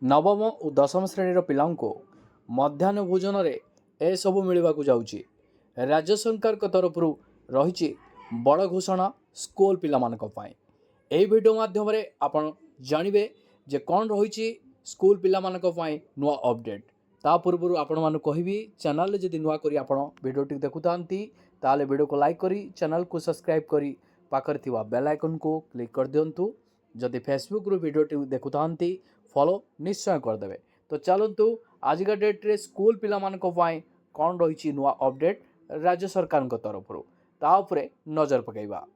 नवम और दशम श्रेणी पिलांको मध्याह्न भोजन ए सबू मिलवाक जाऊँगी। राज्य सरकार तरफ रही बड़ घोषणा स्कूल पाई। यही वीडियो माध्यम आपण जानवे जे कौन रही स्कूल पाई नुआ अपडेट। ता पूर्व आपण मान कहबी चैनल जदि नुआ करी आपण वीडियोटी देखुता ताले वीडियो को लाइक करी चैनल को सब्सक्राइब करी पाखर थिवा बेल आइकन को क्लिक कर दिंतु। जदि फेसबुक रु वीडियोटी देखुता फॉलो निश्चय करदे। तो चलतु आज का डेट रे स्कूल पिला पाई कौन रही नुआ अपडेट राज्य सरकार तरफ ताऊपर नजर पकईबा।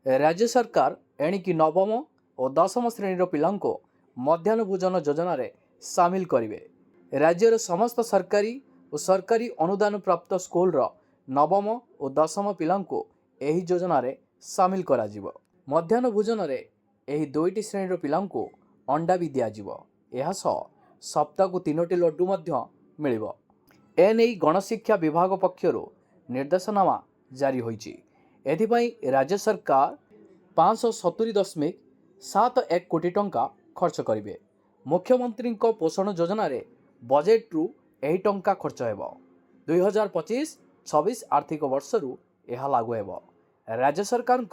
राज्य सरकार एणिकी नवम और दशम श्रेणी पिलांको मध्याह्न भोजन योजना रे सामिल करेंगे। राज्यर समस्त सरकारी और सरकारी अनुदान प्राप्त स्कूल नवम और दशम पिलांको एही योजना रे सामिल करा जिवो। मध्याह्न भोजन रे एही दुईटी श्रेणी पिलांको अंडा भी दियाजिवो। एहा सह सप्ताह को 3टी लड्डू मध्य मिलिबो। एने गणशिक्षा विभाग पक्षर निर्देशनामा जारी होईची। एथिपाई राज्य सरकार 570.71 कोटी टंका खर्च करेंगे। मुख्यमंत्री पोषण योजना रे बजेट रु यही टंका खर्च हेबो। 2025-26 आर्थिक वर्ष रु यह लागू हेबो। राज्य सरकार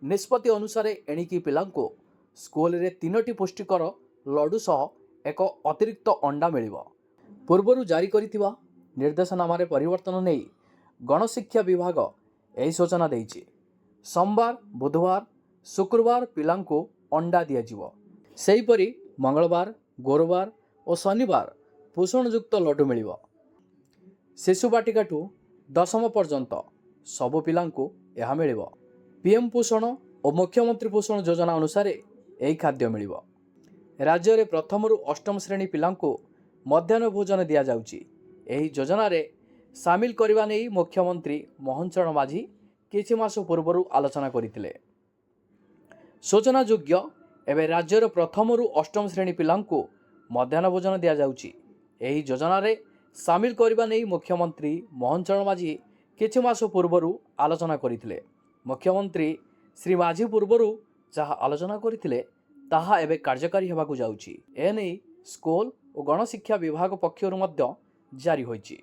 निष्पत्ति अनुसार एणिकी पिलांको स्कूल रे 3टी पुष्टिकर लड्डू सह एक अतिरिक्त अंडा मिलिबो। पूर्वरु जारी करिथिबा निर्देशनामा रे परिवर्तन नहीं गणशिक्षा विभाग यही सूचना देइछि। सोमवार बुधवार शुक्रवार पिलांको अंडा दियाजिवो। सेहीपरि मंगलवार गुरुवार और शनिवार पोषणयुक्त लड्डू मिलिबो। शिशु बाटिका ठू दशम पर्यंत सबु पिलांको यह मिलिबो। पीएम पोषण और मुख्यमंत्री पोषण योजना अनुसार यही खाद्य मिलिबो। राज्य रे प्रथम रु अष्टम श्रेणी पिलांको मध्याह्न भोजन दिया जाउची। एही योजना रे सामिल करने नहीं मुख्यमंत्री मोहन चरण माझी किछि मास पूर्व आलोचना करथिले। सूचना योग्य एवं राज्यर प्रथम रु अष्टम श्रेणी पिलांको मध्याह्न भोजन दिया जाउची। एही योजना रे सामिल करने नहीं मुख्यमंत्री मोहन चरण माझी किछि मास पूर्व आलोचना करथिले। मुख्यमंत्री श्री माझी पूर्व जहाँ आलोचना करथिले ताहा एबे कार्यकारी हेबाकु जाउची। एने स्कूल और गणशिक्षा विभाग पक्षरु मध्य जारी होईची।